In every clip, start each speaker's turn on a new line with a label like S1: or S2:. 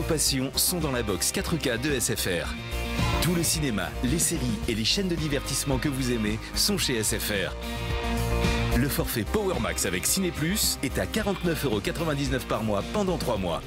S1: vos passions sont dans la box 4K de SFR. Tout le cinéma, les séries et les chaînes de divertissement que vous aimez sont chez SFR. Le forfait Power Max avec Ciné Plus est à 49,99 € par mois pendant 3 mois.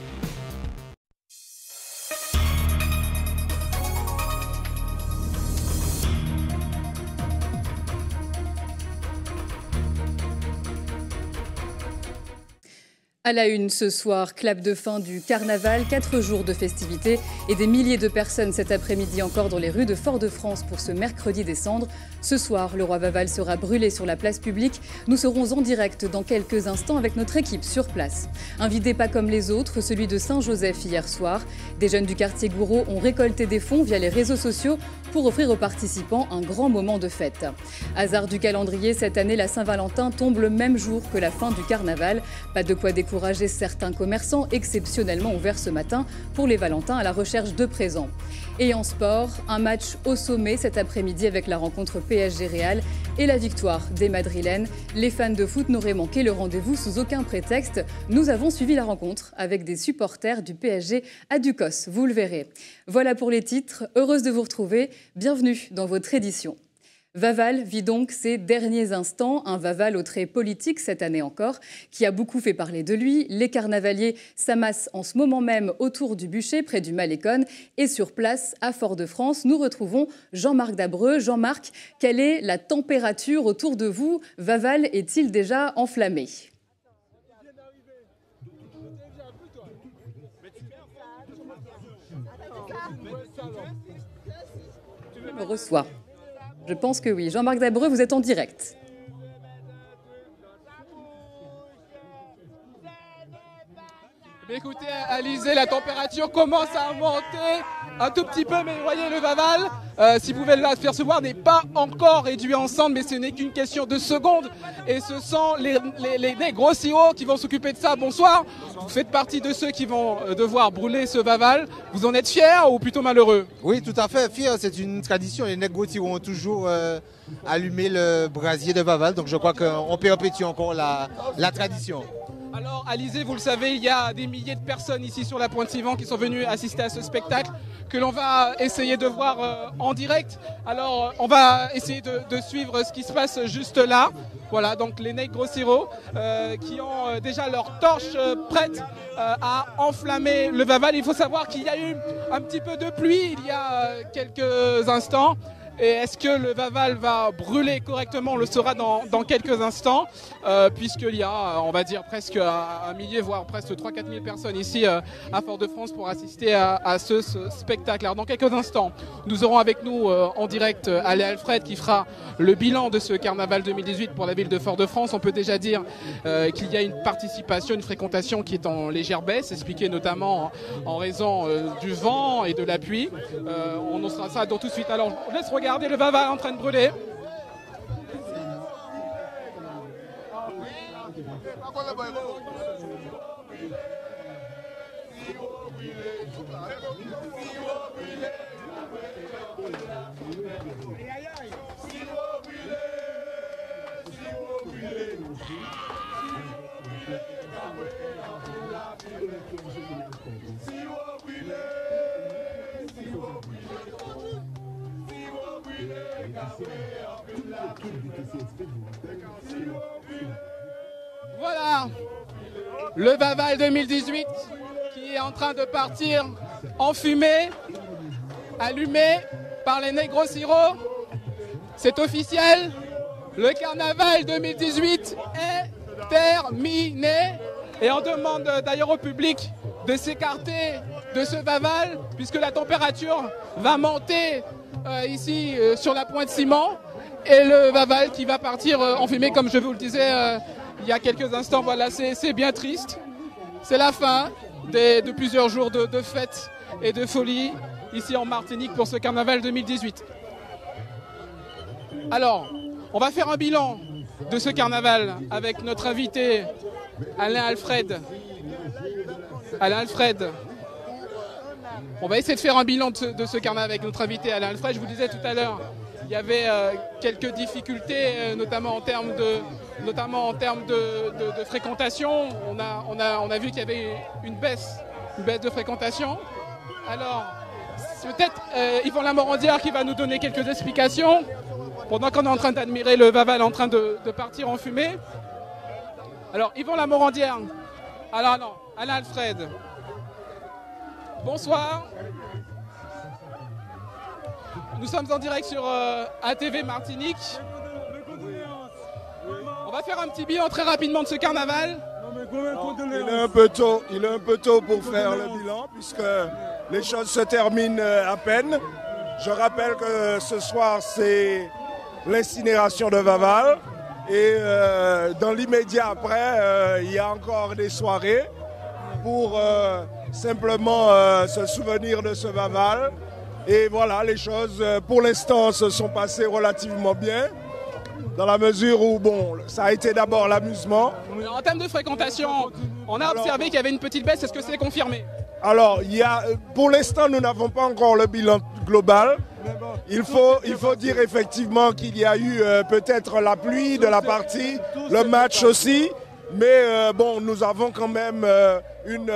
S2: À la une ce soir, clap de fin du carnaval, 4 jours de festivités et des milliers de personnes cet après-midi encore dans les rues de Fort-de-France pour ce mercredi des Cendres. Ce soir, le roi Vaval sera brûlé sur la place publique. Nous serons en direct dans quelques instants avec notre équipe sur place. Un vidé pas comme les autres, celui de Saint-Joseph hier soir. Des jeunes du quartier Gouraud ont récolté des fonds via les réseaux sociaux pour offrir aux participants un grand moment de fête. Hasard du calendrier, cette année, la Saint-Valentin tombe le même jour que la fin du carnaval. Pas de quoi décourager certains commerçants exceptionnellement ouverts ce matin pour les Valentins à la recherche de présents. Et en sport, un match au sommet cet après-midi avec la rencontre PSG-Real et la victoire des Madrilènes. Les fans de foot n'auraient manqué le rendez-vous sous aucun prétexte. Nous avons suivi la rencontre avec des supporters du PSG à Ducos, vous le verrez. Voilà pour les titres, heureuse de vous retrouver, bienvenue dans votre édition. Vaval vit donc ses derniers instants, un Vaval au trait politique cette année encore, qui a beaucoup fait parler de lui. Les carnavaliers s'amassent en ce moment même autour du bûcher, près du Malécon. Et sur place, à Fort-de-France, nous retrouvons Jean-Marc Dabreu. Jean-Marc, quelle est la température autour de vous? Vaval est-il déjà enflammé? Je me reçois. Je pense que oui. Jean-Marc Dabreu, vous êtes en direct.
S3: Écoutez, Alizé, la température commence à monter un tout petit peu, mais vous voyez le Vaval, si vous pouvez l'apercevoir, n'est pas encore réduit en cendres, mais ce n'est qu'une question de secondes. Et ce sont les négros CEO qui vont s'occuper de ça. Bonsoir, vous faites partie de ceux qui vont devoir brûler ce Vaval. Vous en êtes fiers ou plutôt malheureux?
S4: Oui, tout à fait, fiers, c'est une tradition. Les négros ont toujours allumé le brasier de Vaval, donc je crois qu'on perpétue encore la tradition.
S3: Alors, Alizé, vous le savez, il y a des milliers de personnes ici sur la Pointe-Sivan qui sont venues assister à ce spectacle que l'on va essayer de voir en direct. Alors, on va essayer de suivre ce qui se passe juste là. Voilà, donc les Negros Siro qui ont déjà leur torche prête à enflammer le Vaval. Il faut savoir qu'il y a eu un petit peu de pluie il y a quelques instants. Et est-ce que le Vaval va brûler correctement? On le saura dans quelques instants, puisqu'il y a, on va dire, presque un millier, voire presque 3-4 000 personnes ici à Fort-de-France pour assister à ce spectacle. Alors dans quelques instants, nous aurons avec nous en direct Alain Alfred qui fera le bilan de ce carnaval 2018 pour la ville de Fort-de-France. On peut déjà dire qu'il y a une participation, une fréquentation qui est en légère baisse, expliquée notamment en raison du vent et de la pluie. On en sera ça dans tout de suite. Alors on laisse regardez le Vaval en train de brûler. Voilà le Vaval 2018 qui est en train de partir en fumée, allumé par les Negros Siro. C'est officiel, le carnaval 2018 est terminé et on demande d'ailleurs au public de s'écarter de ce Vaval puisque la température va monter ici sur la Pointe-Ciment et le Vaval qui va partir en fumée comme je vous le disais il y a quelques instants. Voilà, c'est bien triste. C'est la fin de plusieurs jours de fêtes et de folie ici en Martinique pour ce carnaval 2018. Alors, on va faire un bilan de ce carnaval avec notre invité Alain Alfred. Alain Alfred. On va essayer de faire un bilan de ce carnaval avec notre invité Alain Alfred. Je vous disais tout à l'heure, il y avait quelques difficultés, notamment en termes de fréquentation. On a vu qu'il y avait une baisse une baisse de fréquentation. Alors, c'est peut-être Yvon Lamorandière qui va nous donner quelques explications pendant qu'on est en train d'admirer le Vaval en train de partir en fumée. Alors, Yvon Lamorandière. Alors non, Alain Alfred. Bonsoir. Nous sommes en direct sur ATV Martinique. On va faire un petit bilan très rapidement de ce carnaval.
S5: Il est un peu tôt pour faire le bilan puisque les choses se terminent à peine. Je rappelle que ce soir c'est l'incinération de Vaval et dans l'immédiat après il y a encore des soirées pour simplement se souvenir de ce Vaval. Et voilà, les choses pour l'instant se sont passées relativement bien. Dans la mesure où, bon, ça a été d'abord l'amusement.
S3: En termes de fréquentation, on a observé qu'il y avait une petite baisse. Est-ce que c'est confirmé?
S5: Alors, pour l'instant, nous n'avons pas encore le bilan global. Il faut dire effectivement qu'il y a eu peut-être la pluie de la partie, le match aussi. Mais bon, nous avons quand même une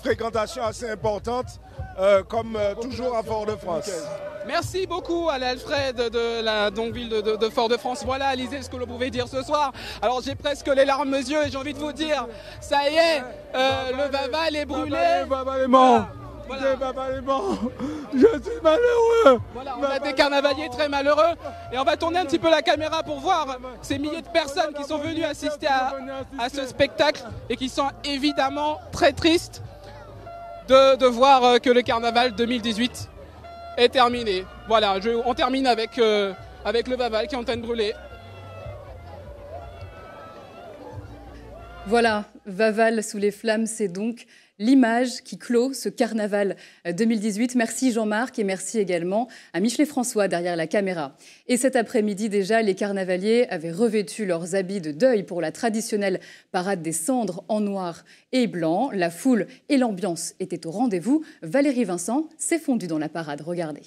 S5: fréquentation assez importante, comme toujours à Fort-de-France.
S3: Merci beaucoup à l'Alfred de la ville de Fort-de-France. Voilà, Alizé, ce que l'on pouvait dire ce soir. Alors j'ai presque les larmes aux yeux et j'ai envie de vous dire, ça y est, le Vaval est brûlé.
S6: Le Vaval est mort.
S3: Voilà.
S6: Le Vaval est mort. Je suis malheureux.
S3: Voilà, on a des carnavaliers très malheureux. Et on va tourner un petit peu la caméra pour voir ces milliers de personnes qui sont venues assister à ce spectacle et qui sont évidemment très tristes de voir que le carnaval 2018 est terminé. Voilà, on termine avec le Vaval qui est en train de brûler.
S2: Voilà, Vaval sous les flammes, c'est donc l'image qui clôt ce carnaval 2018. Merci Jean-Marc et merci également à Michelet François derrière la caméra. Et cet après-midi déjà, les carnavaliers avaient revêtu leurs habits de deuil pour la traditionnelle parade des cendres en noir et blanc. La foule et l'ambiance étaient au rendez-vous. Valérie Vincent s'est fondue dans la parade. Regardez.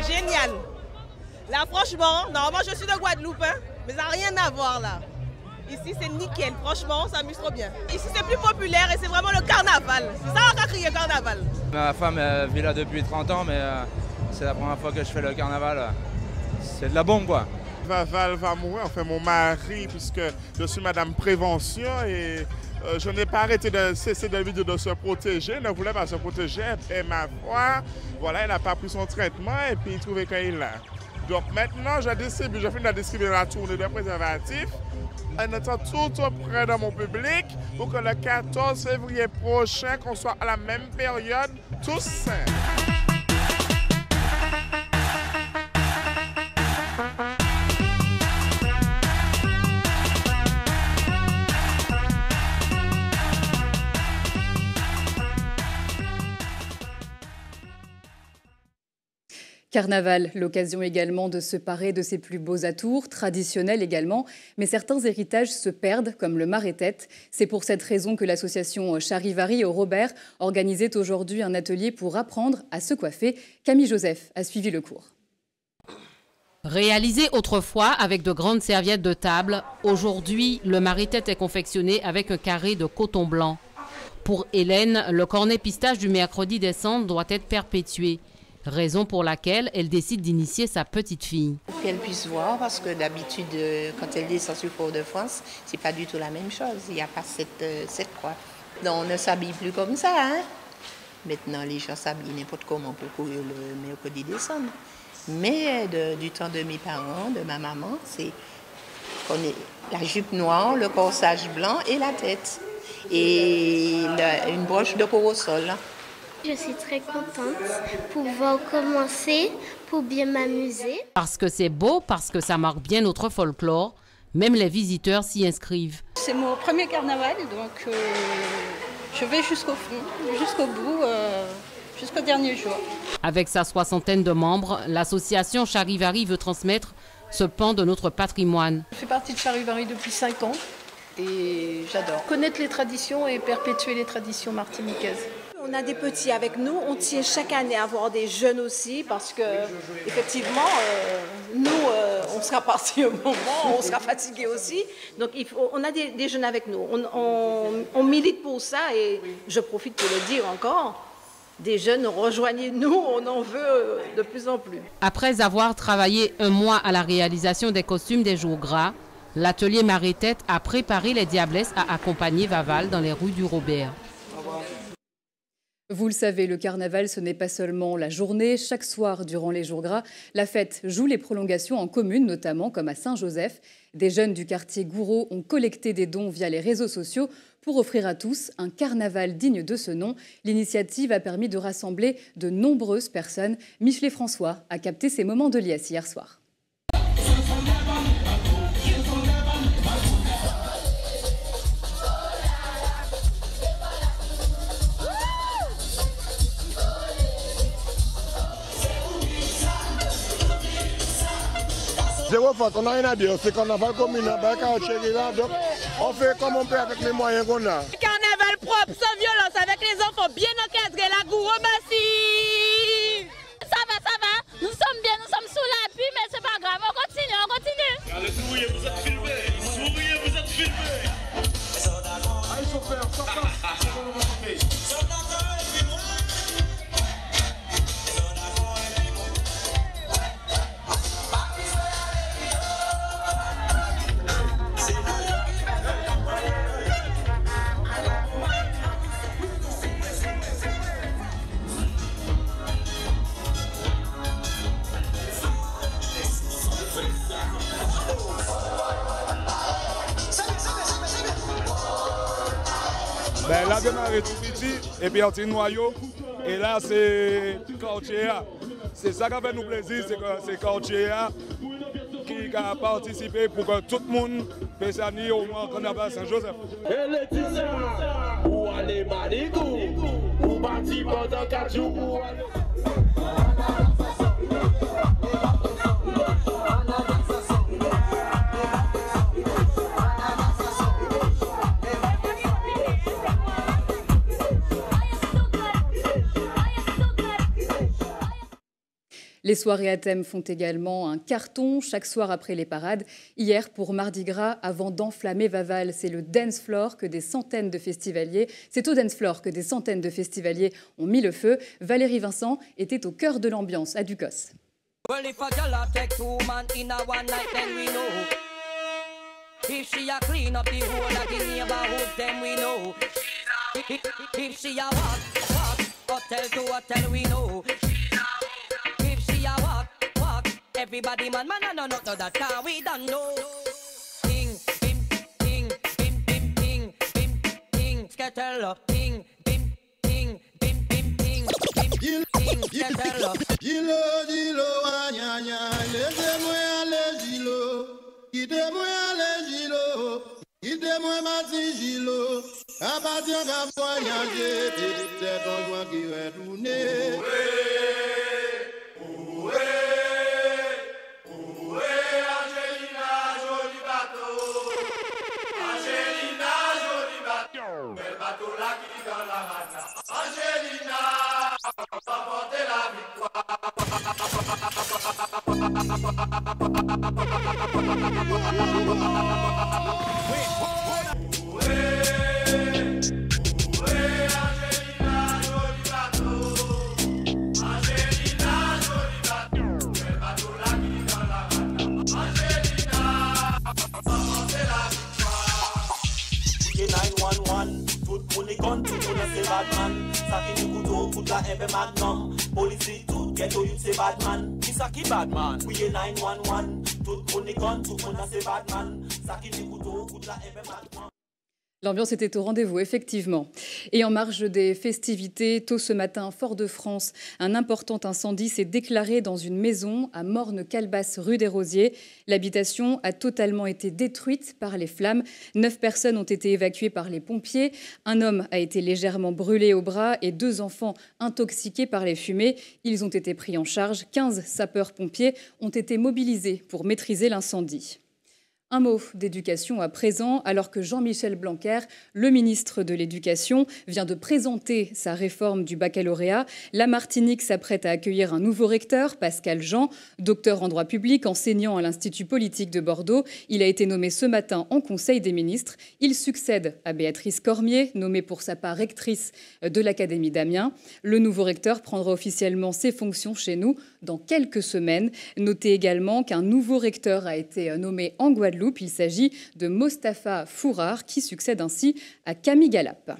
S7: Génial. Là, franchement, normalement, je suis de Guadeloupe, hein, mais ça n'a rien à voir là. Ici, c'est nickel. Franchement, on s'amuse trop bien. Ici, c'est plus populaire et c'est vraiment le carnaval. C'est ça qu'on a crié carnaval.
S8: Ma femme vit là depuis 30 ans, mais c'est la première fois que je fais le carnaval. C'est de la bombe, quoi.
S9: Vaval va mourir, enfin mon mari, puisque je suis Madame Prévention et je n'ai pas arrêté de cesser de se protéger, ne voulait pas se protéger. Et ma foi, voilà, il n'a pas pris son traitement et puis il trouvait qu'il l'a. Donc maintenant, je finis de distribuer la tournée de préservatifs. En étant tout auprès de mon public pour que le 14 février prochain, qu'on soit à la même période, tous sains.
S2: Carnaval, l'occasion également de se parer de ses plus beaux atours, traditionnels également, mais certains héritages se perdent, comme le marée-tête. C'est pour cette raison que l'association Charivari au Robert organisait aujourd'hui un atelier pour apprendre à se coiffer. Camille Joseph a suivi le cours.
S10: Réalisé autrefois avec de grandes serviettes de table, aujourd'hui, le marée-tête est confectionné avec un carré de coton blanc. Pour Hélène, le cornet pistache du mercredi des cendres doit être perpétué. Raison pour laquelle elle décide d'initier sa petite fille.
S11: Pour qu'elle puisse voir, parce que d'habitude, quand elle descend sur Fort-de-France, c'est pas du tout la même chose. Il n'y a pas cette coiffe. Donc, on ne s'habille plus comme ça. Hein? Maintenant, les gens s'habillent n'importe comment pour courir le mercredi décembre. Mais du temps de mes parents, de ma maman, c'est la jupe noire, le corsage blanc et la tête. Et une broche de corosol.
S12: Je suis très contente pour pouvoir commencer, pour bien m'amuser.
S10: Parce que c'est beau, parce que ça marque bien notre folklore, même les visiteurs s'y inscrivent.
S13: C'est mon premier carnaval, donc je vais jusqu'au fond, jusqu'au bout, jusqu'au dernier jour.
S10: Avec sa 60aine de membres, l'association Charivari veut transmettre ce pan de notre patrimoine.
S13: Je fais partie de Charivari depuis 5 ans. Et j'adore connaître les traditions et perpétuer les traditions martiniquaises.
S14: On a des petits avec nous, on tient chaque année à avoir des jeunes aussi parce que effectivement, nous, on sera partis au moment, on sera fatigués aussi. Donc on a des jeunes avec nous, on milite pour ça et je profite pour le dire encore. Des jeunes, rejoignez-nous, on en veut de plus en plus.
S10: Après avoir travaillé un mois à la réalisation des costumes des jours gras, l'atelier Marie-Tête a préparé les diablesses à accompagner Vaval dans les rues du Robert.
S2: Vous le savez, le carnaval, ce n'est pas seulement la journée. Chaque soir, durant les jours gras, la fête joue les prolongations en commune, notamment comme à Saint-Joseph. Des jeunes du quartier Gouraud ont collecté des dons via les réseaux sociaux pour offrir à tous un carnaval digne de ce nom. L'initiative a permis de rassembler de nombreuses personnes. Michelet François a capté ces moments de liesse hier soir.
S5: Zéro faute, on n'a rien à dire, c'est qu'on n'a pas le commun, on n'a pas le quartier là, donc on fait comme on peut avec les moyens qu'on a.
S7: Carnaval propre, sans violence, avec les enfants bien encadrés, la goût massif.
S15: Ça va, nous sommes bien, nous sommes sous la pluie, mais c'est pas grave, on continue.
S16: Allez, souriez, vous êtes filmés, Allez, chauffeur,
S6: Ben, là, démarré tout petit, et puis on tire noyau, et là, c'est quartier. C'est ça qui fait nous plaisir, c'est que c'est quartier qui a participé pour que tout le monde puisse aller au moins carnaval Saint-Joseph.
S16: Et Laetitia, où aller Maligou, où partir pendant 4 jours,
S2: Les soirées à thème font également un carton chaque soir après les parades. Hier, pour Mardi Gras, avant d'enflammer Vaval, c'est le dance floor que des centaines de festivaliers. C'est au dance floor que des centaines de festivaliers ont mis le feu. Valérie Vincent était au cœur de l'ambiance à Ducos.
S17: Everybody man, no, that car we don't know. Ting, bim, ting, bim, bim, ting, bim, ting, scatella, ting, bim, ting, bim, bim, ting, bim, ting, scatella.
S16: Gilo, anya, anya, laissez-moi aller, Gilo. Quittez-moi aller, Gilo. Quittez-moi, Mati, Gilo. À partir d'un voyager, c'est ton joint qui va tourner.
S2: L'ambiance était au rendez-vous, effectivement. Et en marge des festivités, tôt ce matin, Fort-de-France, un important incendie s'est déclaré dans une maison à Morne-Calebasse, rue des Rosiers. L'habitation a totalement été détruite par les flammes. 9 personnes ont été évacuées par les pompiers. Un homme a été légèrement brûlé au bras et 2 enfants intoxiqués par les fumées. Ils ont été pris en charge. 15 sapeurs-pompiers ont été mobilisés pour maîtriser l'incendie. Un mot d'éducation à présent, alors que Jean-Michel Blanquer, le ministre de l'Éducation, vient de présenter sa réforme du baccalauréat. La Martinique s'apprête à accueillir un nouveau recteur, Pascal Jean, docteur en droit public, enseignant à l'Institut politique de Bordeaux. Il a été nommé ce matin en Conseil des ministres. Il succède à Béatrice Cormier, nommée pour sa part rectrice de l'Académie d'Amiens. Le nouveau recteur prendra officiellement ses fonctions chez nous dans quelques semaines. Notez également qu'un nouveau recteur a été nommé en Guadeloupe. Il s'agit de Mostafa Fourard qui succède ainsi à Camille Galap.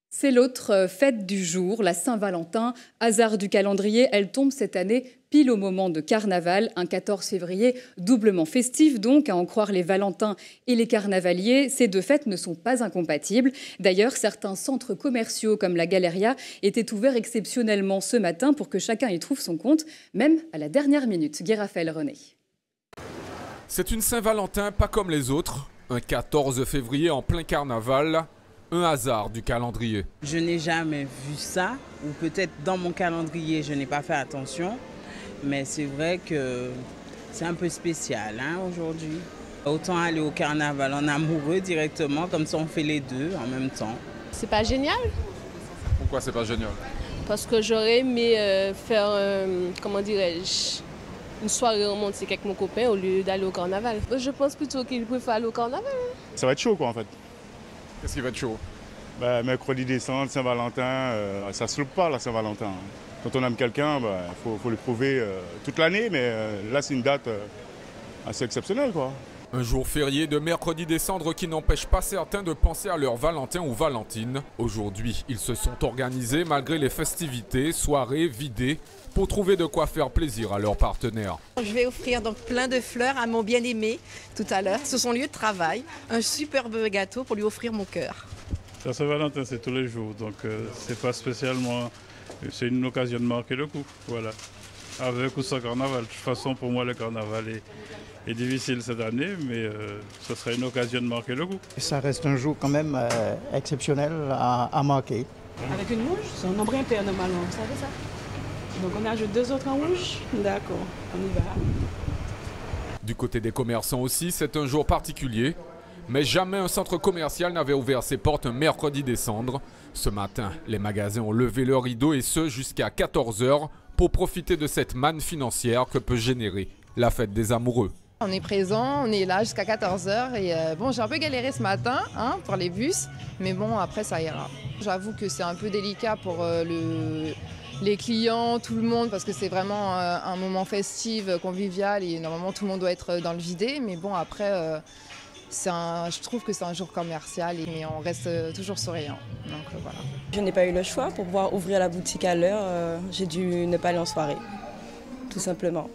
S2: C'est l'autre fête du jour, la Saint-Valentin. Hasard du calendrier, elle tombe cette année pile au moment de carnaval, un 14 février doublement festif donc, à en croire les Valentins et les carnavaliers. Ces deux fêtes ne sont pas incompatibles. D'ailleurs, certains centres commerciaux comme la Galeria étaient ouverts exceptionnellement ce matin pour que chacun y trouve son compte, même à la dernière minute. Guy-Raphaël René.
S18: C'est une Saint-Valentin pas comme les autres, un 14 février en plein carnaval, un hasard du calendrier.
S19: Je n'ai jamais vu ça, ou peut-être dans mon calendrier je n'ai pas fait attention, mais c'est vrai que c'est un peu spécial aujourd'hui. Autant aller au carnaval en amoureux directement, comme ça on fait les deux en même temps.
S20: C'est pas génial?
S18: Pourquoi c'est pas génial?
S20: Parce que j'aurais aimé faire, comment dirais-je, une soirée romantique avec mon copain au lieu d'aller au carnaval. Je pense plutôt qu'il préfère aller au carnaval.
S21: Ça va être chaud quoi en fait.
S18: Qu'est-ce qui va être chaud?
S21: Mercredi décembre, Saint-Valentin, ça se loupe pas la Saint-Valentin. Quand on aime quelqu'un, faut le prouver toute l'année, mais là c'est une date assez exceptionnelle quoi.
S18: Un jour férié de mercredi des Cendres qui n'empêche pas certains de penser à leur Valentin ou Valentine. Aujourd'hui, ils se sont organisés malgré les festivités, soirées vidées, pour trouver de quoi faire plaisir à leurs partenaires.
S22: Je vais offrir donc plein de fleurs à mon bien-aimé tout à l'heure, sur son lieu de travail, un superbe gâteau pour lui offrir mon cœur.
S23: La Saint-Valentin, c'est tous les jours, donc c'est pas spécialement, c'est une occasion de marquer le coup, voilà. Avec ou sans carnaval. De toute façon, pour moi, le carnaval est difficile cette année, mais ce serait une occasion de marquer le coup.
S24: Ça reste un jour quand même exceptionnel à marquer.
S25: Avec une rouge, c'est un nombre impair normalement, vous savez ça? Donc on ajoute 2 autres en rouge? D'accord, on y va.
S18: Du côté des commerçants aussi, c'est un jour particulier. Mais jamais un centre commercial n'avait ouvert ses portes un mercredi des Cendres. Ce matin, les magasins ont levé leurs rideaux et ce jusqu'à 14 h pour profiter de cette manne financière que peut générer la fête des amoureux.
S26: On est présent, on est là jusqu'à 14 h et bon, j'ai un peu galéré ce matin pour les bus, mais bon, après ça ira. J'avoue que c'est un peu délicat pour les clients, tout le monde, parce que c'est vraiment un moment festif, convivial et normalement tout le monde doit être dans le vidé, mais bon, après, je trouve que c'est un jour commercial mais on reste toujours souriant. Donc, voilà.
S27: Je n'ai pas eu le choix pour pouvoir ouvrir la boutique à l'heure, j'ai dû ne pas aller en soirée, tout simplement.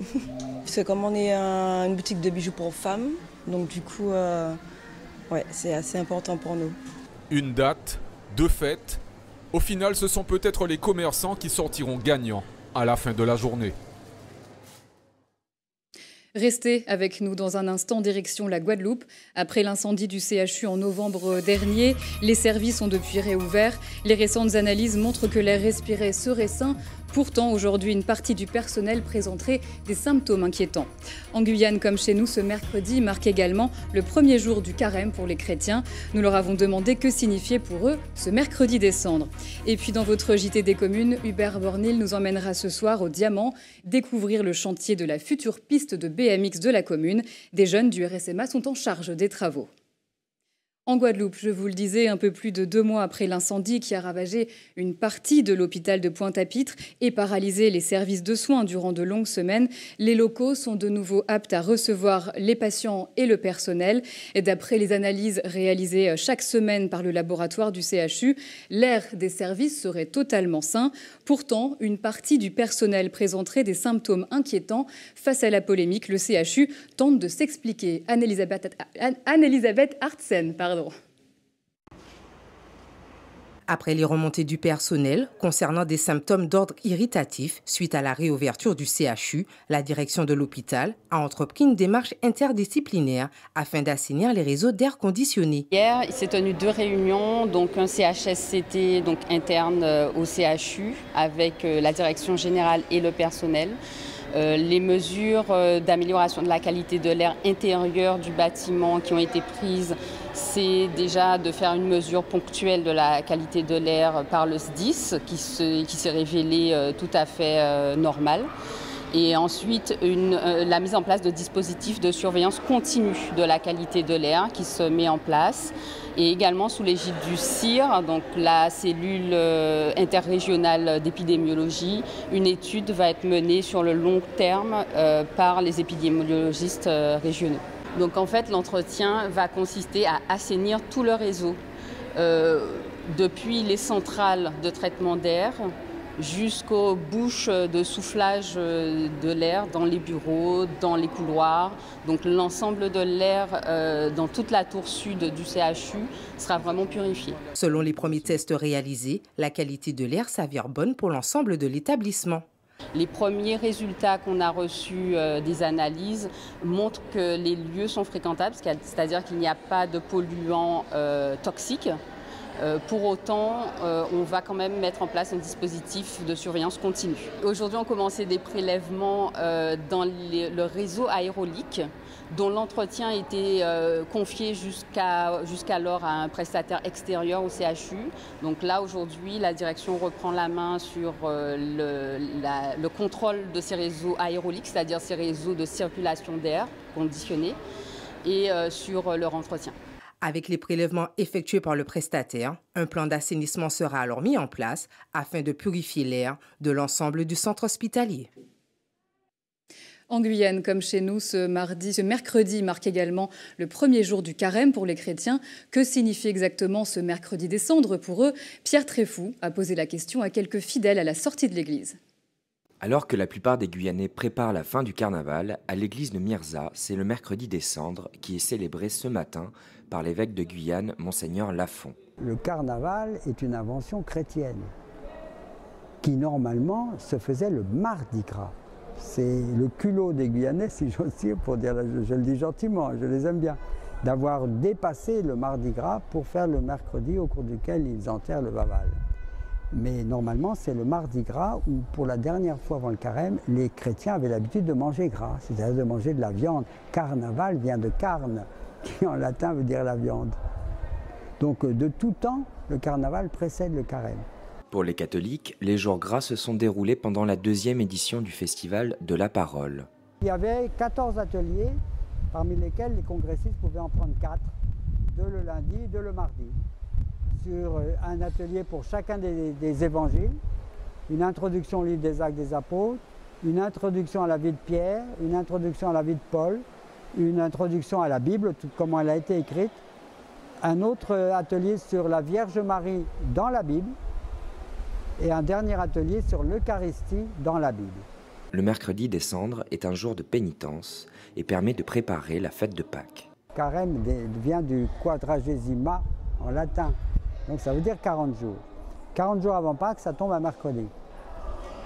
S27: Parce que comme on est une boutique de bijoux pour femmes, donc du coup, ouais, c'est assez important pour nous.
S18: Une date, 2 fêtes. Au final, ce sont peut-être les commerçants qui sortiront gagnants à la fin de la journée.
S2: Restez avec nous dans un instant, direction la Guadeloupe. Après l'incendie du CHU en novembre dernier, les services ont depuis réouvert. Les récentes analyses montrent que l'air respiré serait sain. Pourtant, aujourd'hui, une partie du personnel présenterait des symptômes inquiétants. En Guyane, comme chez nous, ce mercredi marque également le premier jour du carême pour les chrétiens. Nous leur avons demandé que signifiait pour eux ce mercredi des Cendres. Et puis dans votre JT des communes, Hubert Bornil nous emmènera ce soir au Diamant découvrir le chantier de la future piste de BMX de la commune. Des jeunes du RSMA sont en charge des travaux. En Guadeloupe, je vous le disais, un peu plus de 2 mois après l'incendie qui a ravagé une partie de l'hôpital de Pointe-à-Pitre et paralysé les services de soins durant de longues semaines, les locaux sont de nouveau aptes à recevoir les patients et le personnel. Et d'après les analyses réalisées chaque semaine par le laboratoire du CHU, l'air des services serait totalement sain. Pourtant, une partie du personnel présenterait des symptômes inquiétants. Face à la polémique, le CHU tente de s'expliquer. Anne-Elisabeth Hartsen, pardon.
S28: Après les remontées du personnel concernant des symptômes d'ordre irritatif suite à la réouverture du CHU, la direction de l'hôpital a entrepris une démarche interdisciplinaire afin d'assainir les réseaux d'air conditionné.
S29: Hier, il s'est tenu 2 réunions, donc un CHSCT donc interne au CHU avec la direction générale et le personnel. Les mesures d'amélioration de la qualité de l'air intérieur du bâtiment qui ont été prises, c'est déjà de faire une mesure ponctuelle de la qualité de l'air par le SDIS qui s'est révélé tout à fait normal. Et ensuite, la mise en place de dispositifs de surveillance continue de la qualité de l'air qui se met en place. Et également sous l'égide du CIR, donc la cellule interrégionale d'épidémiologie, une étude va être menée sur le long terme par les épidémiologistes régionaux. Donc en fait, l'entretien va consister à assainir tout le réseau, depuis les centrales de traitement d'air jusqu'aux bouches de soufflage de l'air dans les bureaux, dans les couloirs. Donc l'ensemble de l'air dans toute la tour sud du CHU sera vraiment purifié.
S28: Selon les premiers tests réalisés, la qualité de l'air s'avère bonne pour l'ensemble de l'établissement.
S29: Les premiers résultats qu'on a reçus des analyses montrent que les lieux sont fréquentables, c'est-à-dire qu'il n'y a pas de polluants toxiques. Pour autant, on va quand même mettre en place un dispositif de surveillance continue. Aujourd'hui, on commençait des prélèvements dans le réseau aérolique, dont l'entretien était confié jusqu'alors à un prestataire extérieur au CHU. Donc là, aujourd'hui, la direction reprend la main sur le contrôle de ces réseaux aéroliques, c'est-à-dire ces réseaux de circulation d'air conditionnés, et sur leur entretien.
S28: Avec les prélèvements effectués par le prestataire, un plan d'assainissement sera alors mis en place afin de purifier l'air de l'ensemble du centre hospitalier.
S2: En Guyane, comme chez nous, ce mercredi marque également le premier jour du carême pour les chrétiens. Que signifie exactement ce mercredi des cendres pour eux? Pierre Tréfou a posé la question à quelques fidèles à la sortie de l'église.
S1: Alors que la plupart des Guyanais préparent la fin du carnaval, à l'église de Mirza, c'est le mercredi des cendres qui est célébré ce matin par l'évêque de Guyane, Monseigneur Lafont.
S3: Le carnaval est une invention chrétienne qui normalement se faisait le mardi gras. C'est le culot des Guyanais, si j'ose dire, pour dire, je le dis gentiment, je les aime bien, d'avoir dépassé le mardi gras pour faire le mercredi au cours duquel ils enterrent le Vaval. Mais normalement, c'est le mardi gras où, pour la dernière fois avant le carême, les chrétiens avaient l'habitude de manger gras, c'est-à-dire de manger de la viande. Carnaval vient de carne, qui en latin veut dire la viande. Donc de tout temps, le carnaval précède le carême.
S1: Pour les catholiques, les jours gras se sont déroulés pendant la 2e édition du festival de la parole.
S3: Il y avait 14 ateliers, parmi lesquels les congressistes pouvaient en prendre 4, 2 le lundi, 2 le mardi. Sur un atelier pour chacun des évangiles, une introduction au livre des Actes des Apôtres, une introduction à la vie de Pierre, une introduction à la vie de Paul, une introduction à la Bible, tout comment elle a été écrite, un autre atelier sur la Vierge Marie dans la Bible et un dernier atelier sur l'Eucharistie dans la Bible.
S1: Le mercredi des cendres est un jour de pénitence et permet de préparer la fête de Pâques.
S3: Carême vient du quadragesima en latin. Donc ça veut dire 40 jours. 40 jours avant Pâques, ça tombe un mercredi.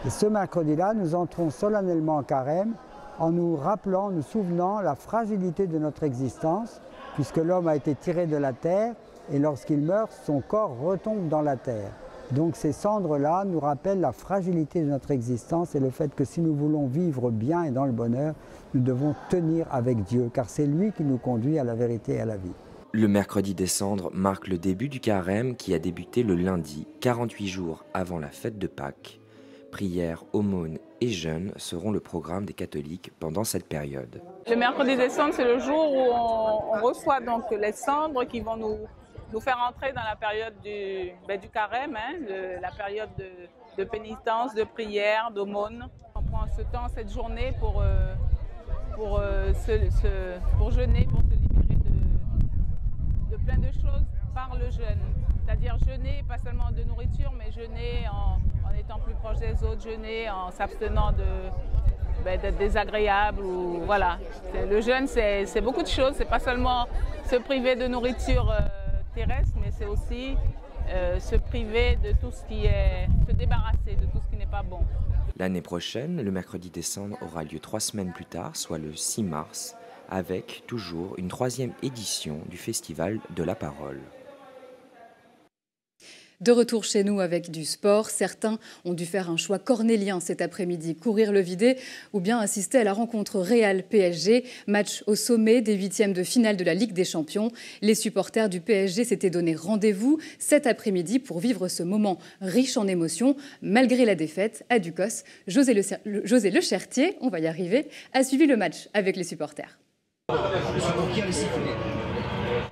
S3: Et ce mercredi-là, nous entrons solennellement en carême en nous rappelant, nous souvenant la fragilité de notre existence, puisque l'homme a été tiré de la terre et lorsqu'il meurt, son corps retombe dans la terre. Donc ces cendres-là nous rappellent la fragilité de notre existence et le fait que si nous voulons vivre bien et dans le bonheur, nous devons tenir avec Dieu, car c'est lui qui nous conduit à la vérité et à la vie.
S1: Le mercredi des cendres marque le début du carême qui a débuté le lundi, 48 jours avant la fête de Pâques. Prières, aumônes et jeûnes seront le programme des catholiques pendant cette période.
S4: Le mercredi des cendres, c'est le jour où on reçoit donc les cendres qui vont nous faire entrer dans la période du carême, la période de pénitence, de prière, d'aumône. On prend ce temps, cette journée pour jeûner, pour se libérer de plein de choses par le jeûne. C'est-à-dire jeûner, pas seulement de nourriture, mais jeûner en étant plus proche des autres, jeûner en s'abstenant d'être désagréable. Voilà. Le jeûne, c'est beaucoup de choses. C'est pas seulement se priver de nourriture terrestre, mais c'est aussi se priver de tout ce qui est, se débarrasser de tout ce qui n'est pas bon.
S1: L'année prochaine, le mercredi des cendres aura lieu 3 semaines plus tard, soit le 6 mars, avec toujours une 3e édition du Festival de la Parole.
S2: De retour chez nous avec du sport, certains ont dû faire un choix cornélien cet après-midi, courir le Videt ou bien assister à la rencontre Real-PSG, match au sommet des 8e de finale de la Ligue des Champions. Les supporters du PSG s'étaient donné rendez-vous cet après-midi pour vivre ce moment riche en émotions. Malgré la défaite à Ducos, José Lechertier, on va y arriver, a suivi le match avec les supporters.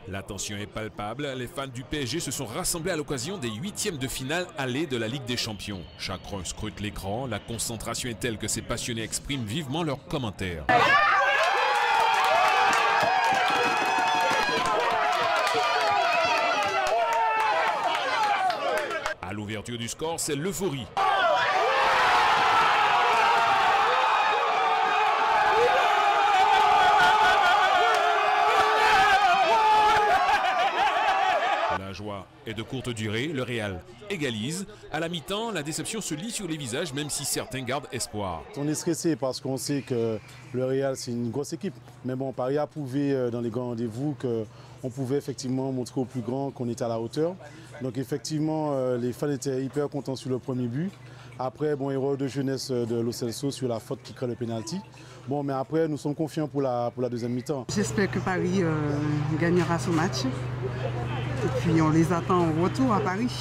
S5: La tension est palpable, les fans du PSG se sont rassemblés à l'occasion des 8e de finale aller de la Ligue des Champions. Chacun scrute l'écran, la concentration est telle que ces passionnés expriment vivement leurs commentaires. À l'ouverture du score, c'est l'euphorie. La joie est de courte durée, le Real égalise. À la mi-temps, la déception se lit sur les visages, même si certains gardent espoir.
S21: On est stressé parce qu'on sait que le Real, c'est une grosse équipe. Mais bon, Paris a prouvé dans les grands rendez-vous qu'on pouvait effectivement montrer aux plus grands qu'on était à la hauteur. Donc effectivement, les fans étaient hyper contents sur le premier but. Après, bon, erreur de jeunesse de Lo Celso sur la faute qui crée le pénalty. Bon, mais après, nous sommes confiants pour la deuxième mi-temps.
S7: J'espère que Paris gagnera ce match. Et puis on les attend au retour à Paris.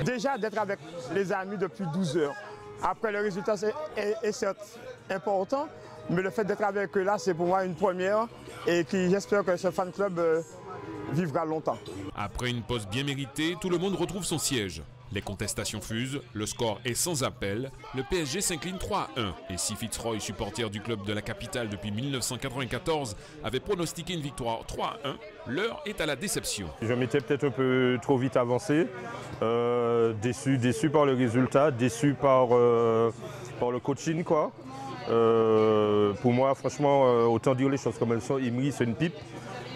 S8: Déjà d'être avec les amis depuis 12 heures. Après, le résultat est certes important, mais le fait d'être avec eux là, c'est pour moi une première. Et j'espère que ce fan club vivra longtemps.
S5: Après une pause bien méritée, tout le monde retrouve son siège. Les contestations fusent, le score est sans appel, le PSG s'incline 3-1. Et si Fitzroy, supporter du club de la capitale depuis 1994, avait pronostiqué une victoire 3-1, l'heure est à la déception.
S9: Je m'étais peut-être un peu trop vite avancé, déçu par le résultat, déçu par le coaching, quoi. Pour moi, franchement, autant dire les choses comme elles sont, Emery, c'est une pipe.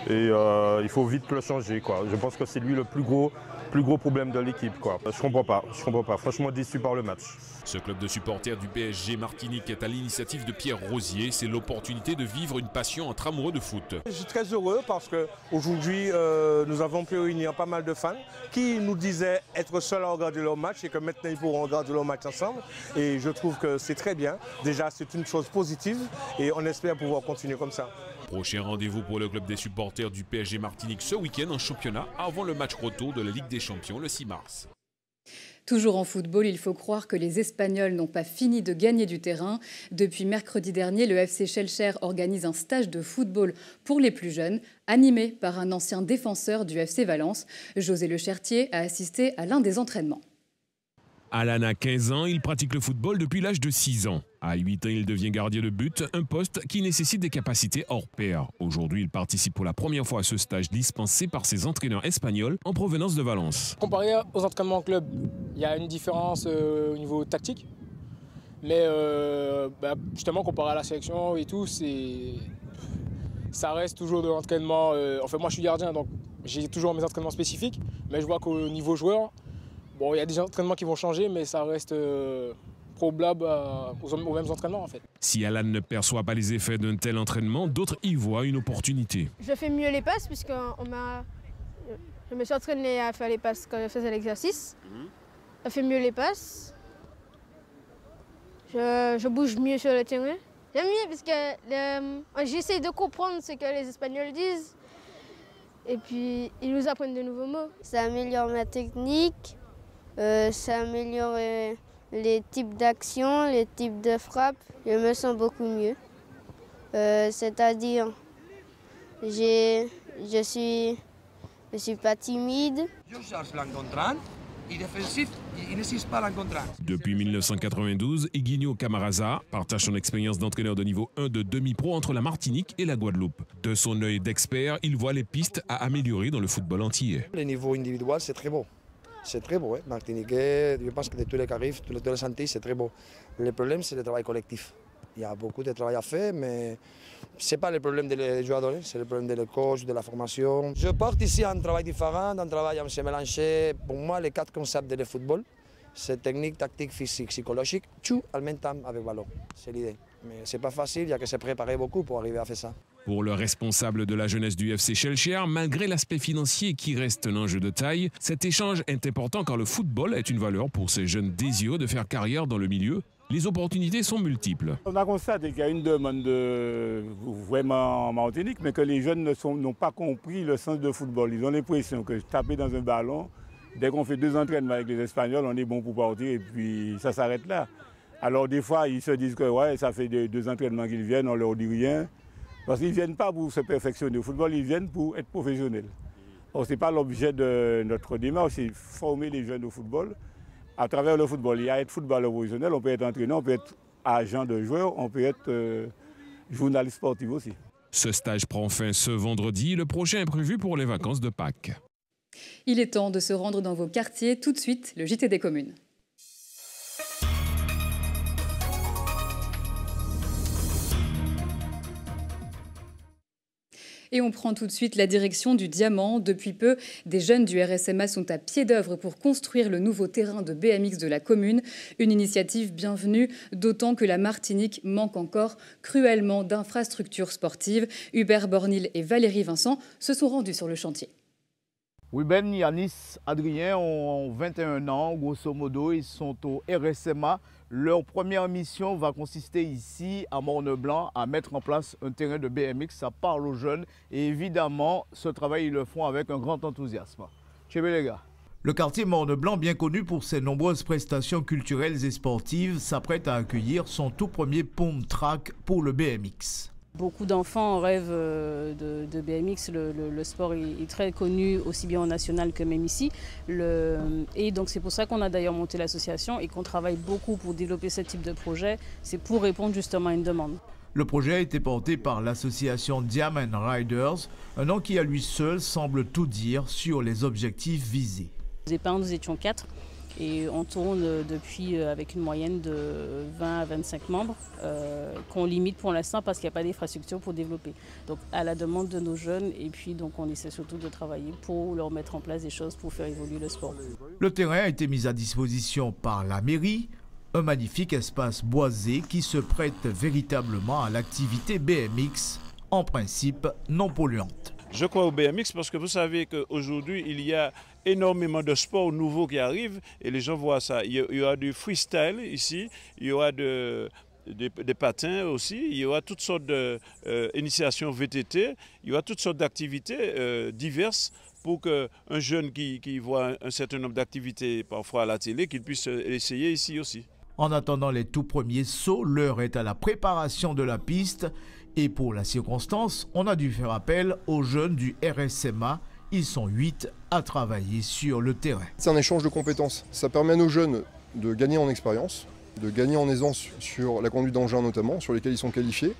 S9: Et il faut vite le changer, quoi. Je pense que c'est lui le plus gros problème de l'équipe, quoi. Je comprends pas. Franchement déçu par le match.
S5: Ce club de supporters du PSG Martinique est à l'initiative de Pierre Rosier. C'est l'opportunité de vivre une passion entre amoureux de foot.
S10: Je suis très heureux parce qu'aujourd'hui, nous avons pu réunir pas mal de fans qui nous disaient être seuls à regarder leur match et que maintenant ils pourront regarder leur match ensemble. Et je trouve que c'est très bien. Déjà, c'est une chose positive et on espère pouvoir continuer comme ça.
S5: Prochain rendez-vous pour le club des supporters du PSG Martinique ce week-end en championnat avant le match retour de la Ligue des Champions le 6 mars.
S2: Toujours en football, il faut croire que les Espagnols n'ont pas fini de gagner du terrain. Depuis mercredi dernier, le FC Schellcher organise un stage de football pour les plus jeunes, animé par un ancien défenseur du FC Valence. José Lechertier a assisté à l'un des entraînements.
S5: Alan a 15 ans, il pratique le football depuis l'âge de 6 ans. À 8 ans, il devient gardien de but, un poste qui nécessite des capacités hors pair. Aujourd'hui, il participe pour la première fois à ce stage dispensé par ses entraîneurs espagnols en provenance de Valence.
S11: Comparé aux entraînements en club, il y a une différence au niveau tactique. Mais justement, comparé à la sélection et tout, ça reste toujours de l'entraînement. Enfin, moi, je suis gardien, donc j'ai toujours mes entraînements spécifiques. Mais je vois qu'au niveau joueur, bon, il y a des entraînements qui vont changer, mais ça reste probable aux mêmes entraînements en fait.
S5: Si Alan ne perçoit pas les effets d'un tel entraînement, d'autres y voient une opportunité.
S12: Je fais mieux les passes puisque je me suis entraîné à faire les passes quand je faisais l'exercice. Je fais mieux les passes. Je bouge mieux sur le terrain. J'aime mieux parce que j'essaie de comprendre ce que les Espagnols disent. Et puis ils nous apprennent de nouveaux mots.
S13: Ça améliore ma technique. Ça améliore les types d'actions, les types de frappes. Je me sens beaucoup mieux. C'est-à-dire, je suis pas timide.
S14: Je cherche l'encontrant et défensif, il ne cherche pas l'encontrant.
S5: Depuis 1992, Higuinho Camarasa partage son expérience d'entraîneur de niveau 1 de demi-pro entre la Martinique et la Guadeloupe. De son œil d'expert, il voit les pistes à améliorer dans le football antillais.
S14: Le niveau individuel, c'est très beau. C'est très beau, hein. Martiniquais, je pense que de tous les Caraïbes, tous les Antilles, c'est très beau. Le problème, c'est le travail collectif. Il y a beaucoup de travail à faire, mais ce n'est pas le problème des joueurs, c'est le problème des coachs, de la formation. Je porte ici un travail différent, un travail à se mélanger. Pour moi, les 4 concepts de football, c'est technique, tactique, physique, psychologique, tout en même temps avec ballon. C'est l'idée. Mais ce n'est pas facile, il y a que se préparer beaucoup pour arriver à faire ça.
S5: Pour le responsable de la jeunesse du FC Shellshare, malgré l'aspect financier qui reste un enjeu de taille, cet échange est important car le football est une valeur pour ces jeunes désireux de faire carrière dans le milieu. Les opportunités sont multiples.
S6: On a constaté qu'il y a une demande vraiment en Martinique, mais que les jeunes n'ont pas compris le sens de football. Ils ont l'impression que taper dans un ballon, dès qu'on fait 2 entraînements avec les Espagnols, on est bon pour partir et puis ça s'arrête là. Alors des fois, ils se disent que ouais, ça fait 2 entraînements qu'ils viennent, on leur dit rien. Parce qu'ils ne viennent pas pour se perfectionner au football, ils viennent pour être professionnels. Ce n'est pas l'objet de notre démarche, c'est former les jeunes au football. À travers le football, il y a être footballeur professionnel, on peut être entraîneur, on peut être agent de joueur, on peut être journaliste sportif aussi.
S5: Ce stage prend fin ce vendredi, le prochain est prévu pour les vacances de Pâques.
S2: Il est temps de se rendre dans vos quartiers. Tout de suite, le JT des communes. Et on prend tout de suite la direction du Diamant. Depuis peu, des jeunes du RSMA sont à pied d'œuvre pour construire le nouveau terrain de BMX de la commune. Une initiative bienvenue, d'autant que la Martinique manque encore cruellement d'infrastructures sportives. Hubert Bornil et Valérie Vincent se sont rendus sur le chantier.
S15: Ruben, Yanis, Adrien ont 21 ans, grosso modo, ils sont au RSMA. Leur première mission va consister ici, à Morne-Blanc, à mettre en place un terrain de BMX. Ça parle aux jeunes et évidemment, ce travail, ils le font avec un grand enthousiasme. Chévé les gars.
S16: Le quartier Morne-Blanc, bien connu pour ses nombreuses prestations culturelles et sportives, s'apprête à accueillir son tout premier pump track pour le BMX.
S17: Beaucoup d'enfants rêvent de BMX, le sport est très connu aussi bien en national que même ici. Et donc c'est pour ça qu'on a d'ailleurs monté l'association et qu'on travaille beaucoup pour développer ce type de projet. C'est pour répondre justement à une demande.
S16: Le projet a été porté par l'association Diamond Riders, un nom qui à lui seul semble tout dire sur les objectifs visés.
S17: Au départ, nous étions 4. Et on tourne depuis avec une moyenne de 20 à 25 membres qu'on limite pour l'instant parce qu'il n'y a pas d'infrastructure pour développer. Donc à la demande de nos jeunes et puis donc on essaie surtout de travailler pour leur mettre en place des choses pour faire évoluer le sport.
S16: Le terrain a été mis à disposition par la mairie, un magnifique espace boisé qui se prête véritablement à l'activité BMX, en principe non polluante.
S19: Je crois au BMX parce que vous savez qu'aujourd'hui, il y a énormément de sports nouveaux qui arrivent et les gens voient ça. Il y aura du freestyle ici, il y aura des patins aussi, il y aura toutes sortes d'initiations VTT, il y aura toutes sortes d'activités diverses pour qu'un jeune qui voit un certain nombre d'activités parfois à la télé, qu'il puisse essayer ici aussi.
S16: En attendant les tout premiers sauts, l'heure est à la préparation de la piste. Et pour la circonstance, on a dû faire appel aux jeunes du RSMA. Ils sont 8 à travailler sur le terrain.
S20: C'est un échange de compétences. Ça permet à nos jeunes de gagner en expérience, de gagner en aisance sur la conduite d'engins notamment, sur lesquels ils sont qualifiés.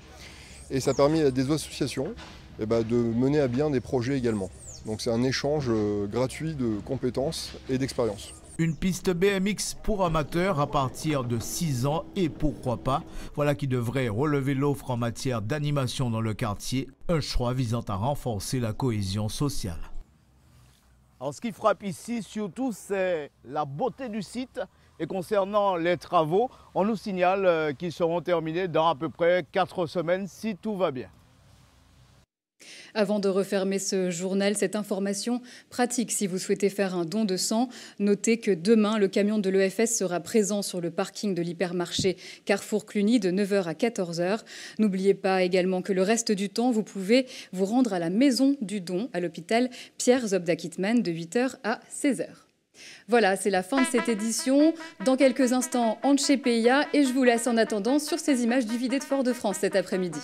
S20: Et ça permet à des associations de mener à bien des projets également. Donc c'est un échange gratuit de compétences et d'expérience.
S16: Une piste BMX pour amateurs à partir de 6 ans et pourquoi pas, voilà qui devrait relever l'offre en matière d'animation dans le quartier, un choix visant à renforcer la cohésion sociale.
S15: Alors ce qui frappe ici surtout c'est la beauté du site et concernant les travaux, on nous signale qu'ils seront terminés dans à peu près 4 semaines si tout va bien.
S2: Avant de refermer ce journal, cette information pratique si vous souhaitez faire un don de sang. Notez que demain, le camion de l'EFS sera présent sur le parking de l'hypermarché Carrefour Cluny de 9h à 14h. N'oubliez pas également que le reste du temps, vous pouvez vous rendre à la maison du don à l'hôpital Pierre Zobda-Kittmann de 8h à 16h. Voilà, c'est la fin de cette édition. Dans quelques instants, Antche PIA et je vous laisse en attendant sur ces images du vidé de Fort-de-France cet après-midi.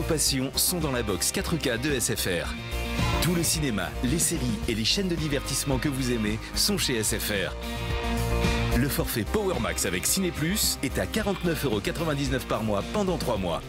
S18: passions sont dans la box 4K de SFR. Tout le cinéma, les séries et les chaînes de divertissement que vous aimez sont chez SFR. Le forfait Power Max avec Ciné Plus est à 49,99 € par mois pendant 3 mois.